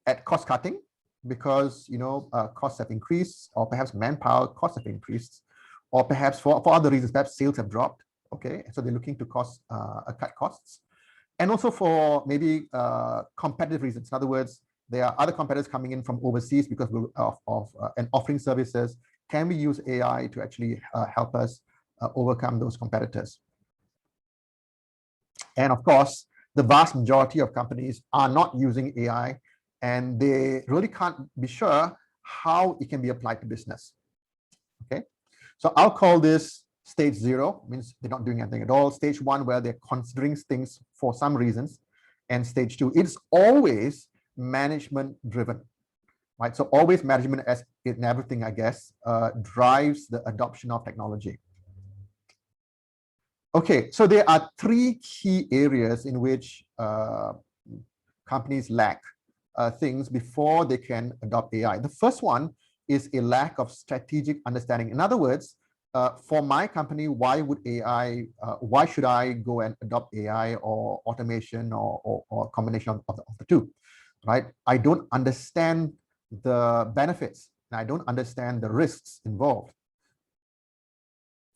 L: at cost cutting because, costs have increased, or perhaps manpower costs have increased, or perhaps for other reasons, perhaps sales have dropped. Okay. So they're looking to cut costs. And also for maybe competitive reasons. In other words, there are other competitors coming in from overseas because of and offering services. Can we use AI to actually help us overcome those competitors? And of course, the vast majority of companies are not using AI, and they really can't be sure how it can be applied to business. Okay, so I'll call this stage 0, means they're not doing anything at all. Stage 1, where they're considering things for some reasons, and stage 2, it's always management driven, right? So always management, as in everything, I guess, drives the adoption of technology. Okay, so there are 3 key areas in which companies lack things before they can adopt AI. The first one is a lack of strategic understanding. In other words, for my company, why should I go and adopt AI or automation or a combination of the two? Right? I don't understand the benefits, and I don't understand the risks involved.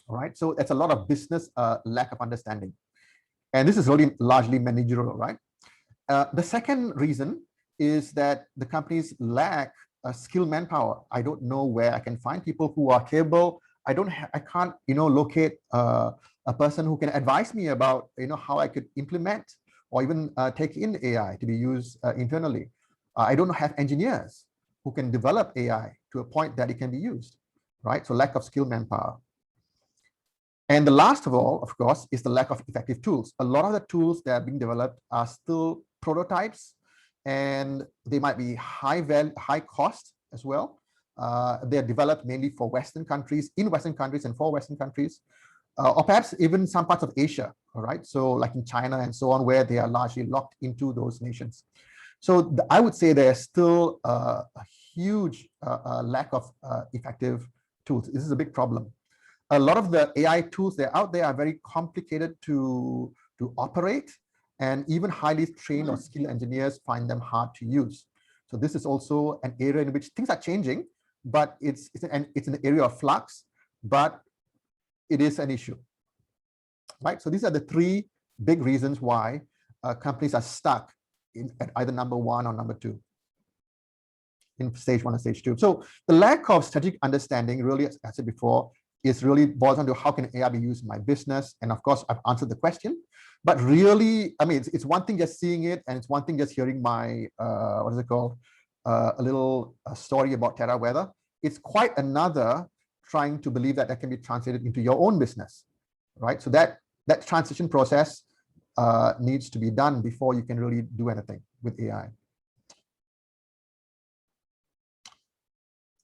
L: All right, so it's a lot of business lack of understanding, and this is really largely managerial, right? The second reason is that the companies lack skilled manpower. I don't know where I can find people who are capable. I can't, locate a person who can advise me about, how I could implement or even take in AI to be used internally. I don't have engineers who can develop AI to a point that it can be used, right? So lack of skilled manpower. And the last of all, of course, is the lack of effective tools. A lot of the tools that are being developed are still prototypes, and they might be high cost as well. They're developed mainly for Western countries, in Western countries and for Western countries, or perhaps even some parts of Asia, all right? So like in China and so on, where they are largely locked into those nations. So I would say there's still a huge lack of effective tools. This is a big problem. A lot of the AI tools that are out there are very complicated to operate, and even highly trained or skilled engineers find them hard to use. So this is also an area in which things are changing, but it's an area of flux, but it is an issue, right? So these are the 3 big reasons why companies are stuck at either number 1 or number 2 in stage 1 and stage 2. So the lack of strategic understanding, really, as I said before, is really boils down to how can AI be used in my business. And of course, I've answered the question, but really, I mean, it's one thing just seeing it, and it's one thing just hearing my, what is it called? A little story about Terra Weather. It's quite another trying to believe that can be translated into your own business, right? So that transition process needs to be done before you can really do anything with AI.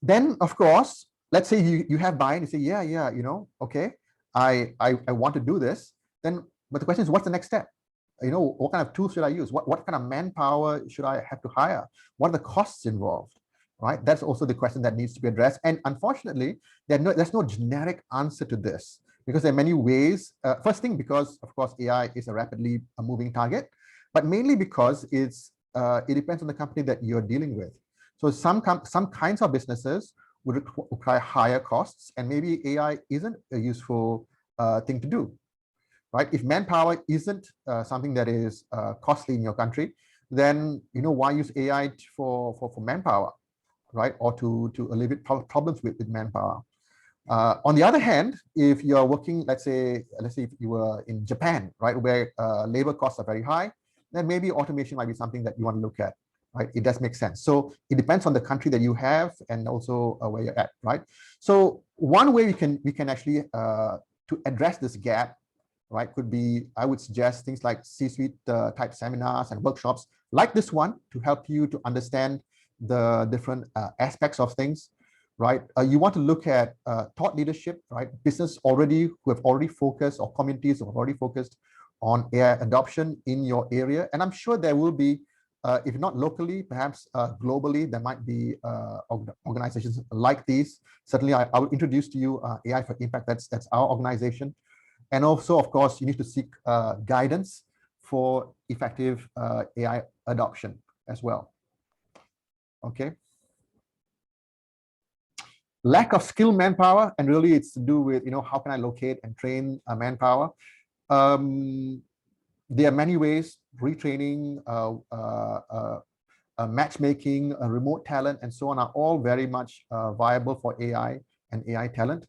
L: Then, of course, let's say you have buy-in, you say, yeah, okay, I want to do this. Then, but the question is, what's the next step? what kind of tools should I use? What kind of manpower should I have to hire? What are the costs involved? Right? That's also the question that needs to be addressed. And unfortunately, there's no generic answer to this, because there are many ways. First thing, because of course AI is a rapidly moving target, but mainly because it depends on the company that you're dealing with. So some kinds of businesses would require higher costs, and maybe AI isn't a useful thing to do. Right? If manpower isn't something that is costly in your country, then why use AI for manpower, right? Or to alleviate problems with manpower. On the other hand, if you're working, let's say if you were in Japan, right, where labor costs are very high, then maybe automation might be something that you want to look at, right? It does make sense. So it depends on the country that you have and also where you're at, right? So one way we can actually to address this gap, right, could be, I would suggest things like C-suite type seminars and workshops like this one to help you to understand the different aspects of things, right? You want to look at thought leadership, right? Business who have already focused, or communities who have already focused on AI adoption in your area. And I'm sure there will be, if not locally, perhaps globally, there might be organizations like these. Certainly, I will introduce to you AI for Impact. That's our organization. And also, of course, you need to seek guidance for effective AI adoption as well. Okay. Lack of skilled manpower, and really it's to do with, how can I locate and train manpower? There are many ways: retraining, matchmaking, remote talent, and so on are all very much viable for AI and AI talent.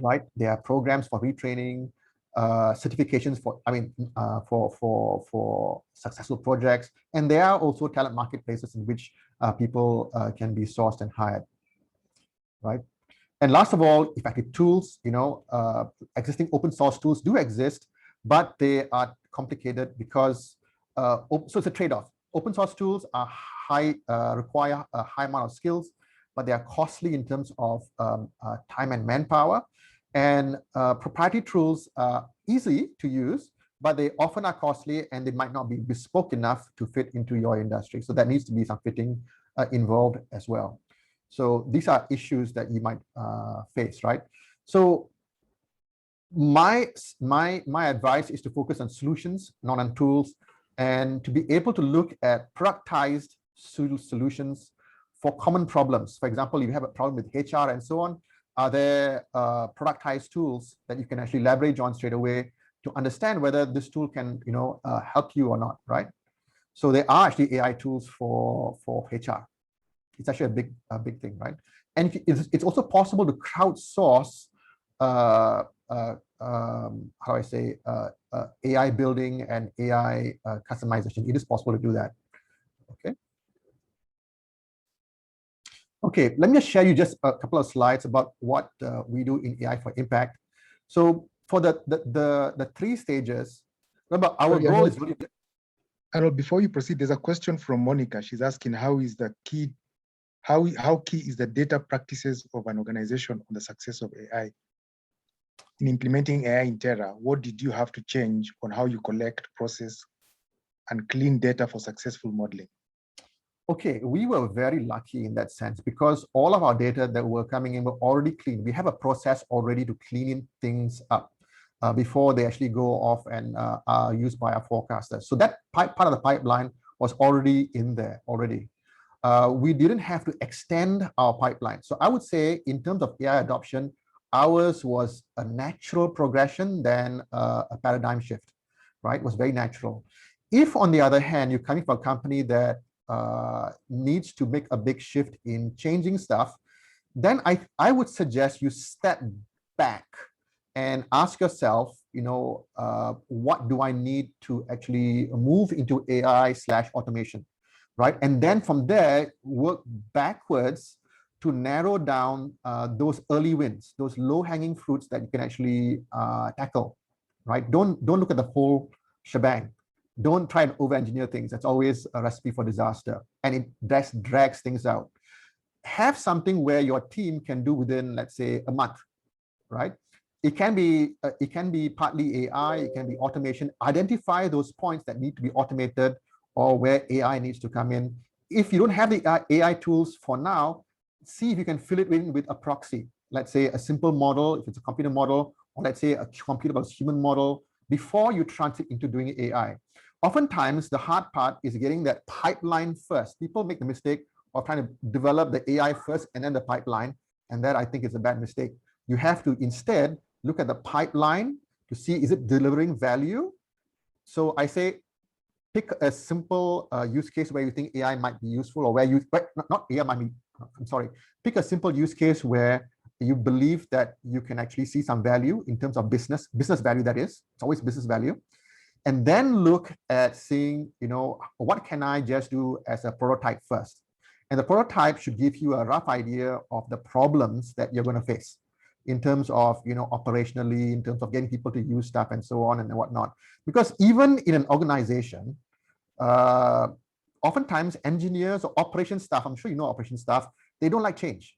L: Right? There are programs for retraining, certifications for successful projects, and there are also talent marketplaces in which people can be sourced and hired. Right? And last of all, effective tools. Existing open source tools do exist, but they are complicated because so it's a trade-off. Open source tools are require a high amount of skills, but they are costly in terms of time and manpower. And proprietary tools are easy to use, but they often are costly, and they might not be bespoke enough to fit into your industry. So that needs to be some fitting involved as well. So these are issues that you might face, right? So my advice is to focus on solutions, not on tools, and to be able to look at productized solutions for common problems. For example, if you have a problem with HR and so on, are there productized tools that you can actually leverage on straight away to understand whether this tool can help you or not, right? So there are actually AI tools for HR. It's actually a big thing, right? And it's also possible to crowdsource how I say AI building and AI customization. It is possible to do that. Okay. Okay, let me just share you just a couple of slides about what we do in AI for Impact. So for the 3 stages, remember our goal is really.
N: Arnold, before you proceed, there's a question from Monica. She's asking how key is the data practices of an organization on the success of AI? In implementing AI in Terra, what did you have to change on how you collect, process, and clean data for successful modeling?
L: Okay, we were very lucky in that sense because all of our data that were coming in were already clean. We have a process already to clean things up before they actually go off and are used by our forecasters. So that part of the pipeline was already in there already. We didn't have to extend our pipeline. So I would say in terms of AI adoption, ours was a natural progression than a paradigm shift, right? It was very natural. If on the other hand, you're coming from a company that needs to make a big shift in changing stuff, then I would suggest you step back and ask yourself, what do I need to actually move into AI/automation, right? And then from there, work backwards to narrow down those early wins, those low-hanging fruits that you can actually tackle, right? Don't look at the whole shebang. Don't try and over-engineer things. That's always a recipe for disaster, and it just drags things out. Have something where your team can do within, let's say, a month, right? it can be partly AI, it can be automation. Identify those points that need to be automated or where AI needs to come in. If you don't have the AI tools for now, see if you can fill it in with a proxy. Let's say a simple model, if it's a computer model, or let's say a computer versus human model, before you transit into doing AI. Oftentimes, the hard part is getting that pipeline first. People make the mistake of trying to develop the AI first and then the pipeline, and that I think is a bad mistake. You have to instead look at the pipeline to see, is it delivering value? So I say, pick a simple use case where you think AI might be useful, or where you, not AI might be, I'm sorry, pick a simple use case where you believe that you can actually see some value in terms of business value, that is, it's always business value. And then look at seeing, what can I just do as a prototype first? And the prototype should give you a rough idea of the problems that you're going to face in terms of, operationally, in terms of getting people to use stuff and so on and whatnot. Because even in an organization, oftentimes engineers or operation staff, I'm sure you know operation staff, they don't like change.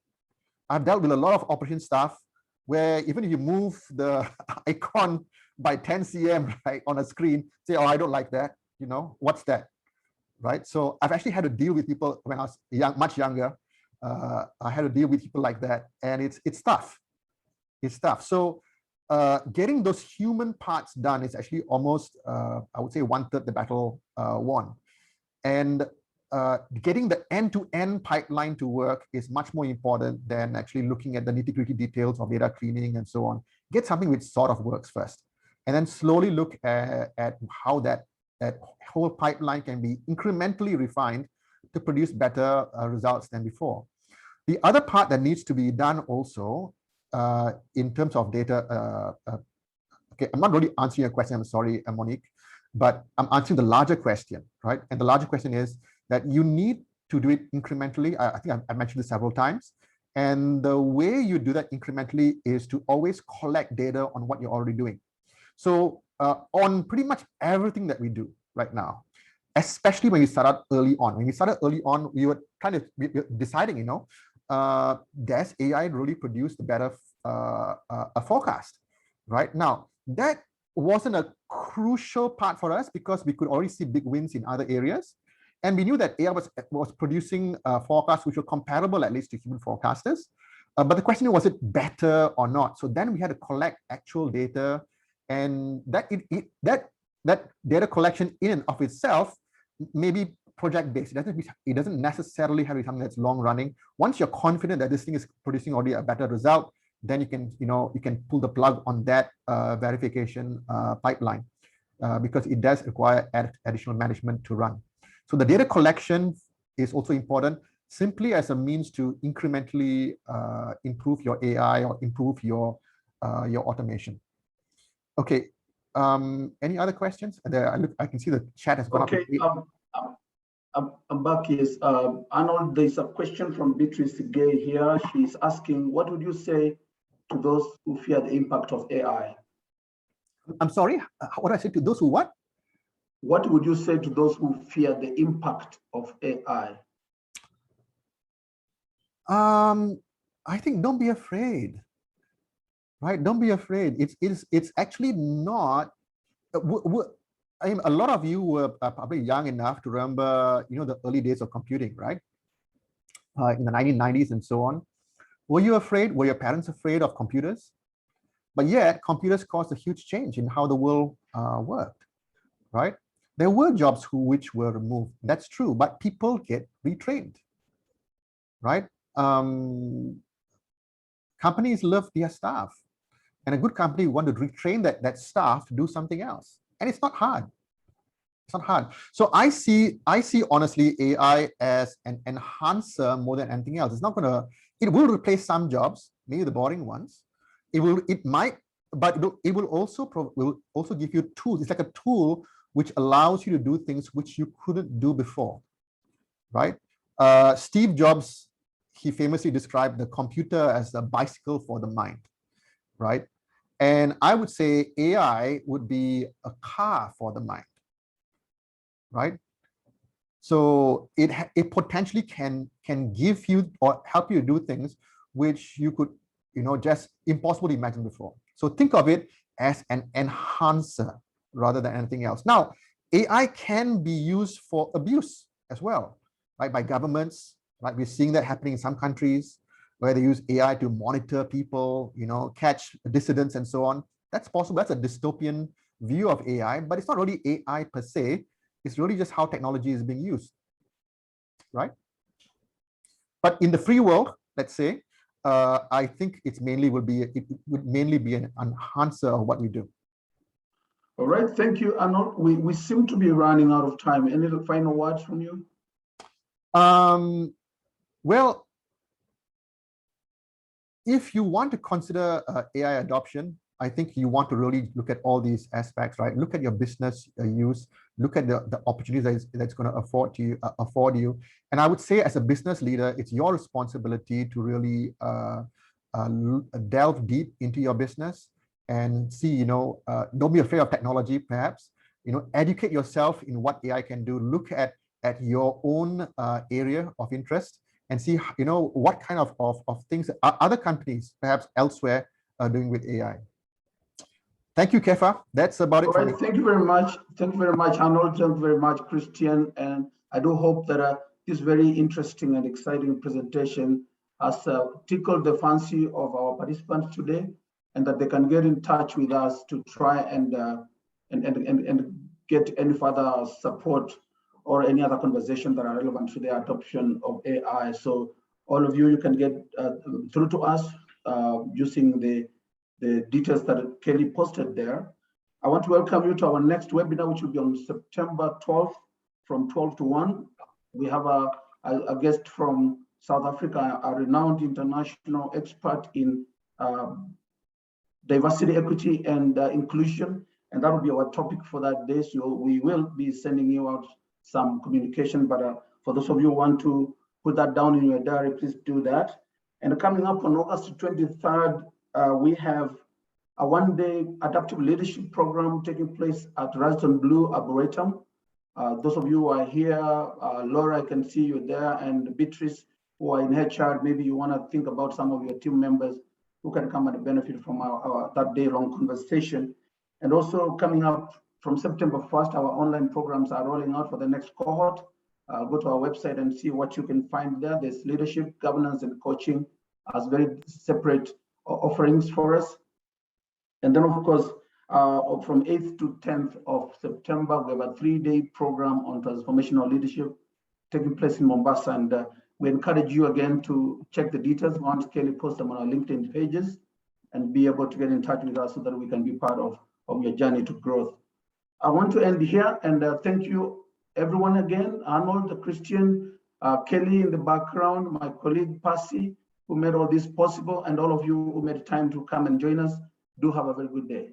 L: I've dealt with a lot of operation staff where even if you move the icon by 10 cm right, on a screen, say, oh, I don't like that, what's that, right? So I've actually had to deal with people when I was much younger. I had to deal with people like that, and it's tough. It's tough. So getting those human parts done is actually almost, I would say, 1/3 the battle won. And getting the end-to-end pipeline to work is much more important than actually looking at the nitty-gritty details of data cleaning and so on. Get something which sort of works first, and then slowly look at how that whole pipeline can be incrementally refined to produce better results than before. The other part that needs to be done also in terms of data, okay, I'm not really answering your question, I'm sorry, Monique, but I'm answering the larger question, right? And the larger question is that you need to do it incrementally. I think I mentioned this several times. And the way you do that incrementally is to always collect data on what you're already doing. So on pretty much everything that we do right now, especially when we start out early on. When we started early on, we were deciding, does AI really produce the better a forecast, right? Now, that wasn't a crucial part for us because we could already see big wins in other areas. And we knew that AI was producing forecasts which were comparable at least to human forecasters. But the question was it better or not? So then we had to collect actual data, and that data collection in and of itself may be project-based. It doesn't necessarily have to be something that's long running. Once you're confident that this thing is producing already a better result, then you can pull the plug on that verification pipeline because it does require additional management to run. So the data collection is also important, simply as a means to incrementally improve your AI or improve your automation. Okay. Any other questions? I can see the chat has gone up.
K: Okay. I'm back. Yes. Arnold, there's a question from Beatrice Gay here. She's asking, what would you say to those who fear the impact of AI?
L: I'm sorry, what I said to those who what?
K: What would you say to those who fear the impact of AI?
L: I think don't be afraid, right? Don't be afraid. It's actually not. I mean, a lot of you were probably young enough to remember, the early days of computing, right? In the 1990s and so on. Were you afraid? Were your parents afraid of computers? But yet, computers caused a huge change in how the world worked, right? There were jobs which were removed. That's true, but people get retrained, right? Companies love their staff, and a good company want to retrain that staff to do something else, and it's not hard. It's not hard. So I see honestly AI as an enhancer more than anything else. It's not gonna. It will replace some jobs, maybe the boring ones. It might, but it will also give you tools. It's like a tool which allows you to do things which you couldn't do before, right? Steve Jobs, he famously described the computer as a bicycle for the mind, right? And I would say AI would be a car for the mind, right? So it potentially can give you or help you do things which you could, just impossible to imagine before. So think of it as an enhancer rather than anything else. Now, AI can be used for abuse as well, right? By governments, right? We're seeing that happening in some countries where they use AI to monitor people, catch dissidents and so on. That's possible. That's a dystopian view of AI, but it's not really AI per se. It's really just how technology is being used, right? But in the free world, let's say, I think it would mainly be an enhancer of what we do.
K: All right, thank you, Arnold. We seem to be running out of time. Any final words from you?
L: Well, if you want to consider AI adoption, I think you want to really look at all these aspects, right? Look at your business use, look at the opportunities that's going to afford you. And I would say, as a business leader, it's your responsibility to really delve deep into your business and see, don't be afraid of technology, perhaps. Educate yourself in what AI can do. Look at your own area of interest and see, what kind of things other companies, perhaps elsewhere, are doing with AI. Thank you, Kefa. That's about it for me.
K: Thank you very much. Thank you very much, Arnold. Thank you very much, Christian. And I do hope that this very interesting and exciting presentation has tickled the fancy of our participants today, and that they can get in touch with us to try and get any further support or any other conversation that are relevant to the adoption of AI. So all of you can get through to us using the details that Kelly posted there. I want to welcome you to our next webinar, which will be on September 12th from 12 to 1. We have a guest from South Africa, a renowned international expert in diversity, equity, and inclusion. And that will be our topic for that day. So we will be sending you out some communication, but for those of you who want to put that down in your diary, please do that. And coming up on August 23rd, we have a one-day adaptive leadership program taking place at Raston Blue Arboretum. Those of you who are here, Laura, I can see you there, and Beatrice, who are in HR, maybe you want to think about some of your team members who can come and benefit from that day-long conversation. And also coming up from September 1st, our online programs are rolling out for the next cohort. Go to our website and see what you can find there. There's leadership, governance, and coaching as very separate offerings for us. And then, of course, from 8th to 10th of September, we have a 3-day program on transformational leadership taking place in Mombasa. And we encourage you again to check the details once Kelly posts them on our LinkedIn pages and be able to get in touch with us so that we can be part of your journey to growth. I want to end here and thank you everyone again, Arnold, Christian, Kelly in the background, my colleague Percy, who made all this possible, and all of you who made time to come and join us. Do have a very good day.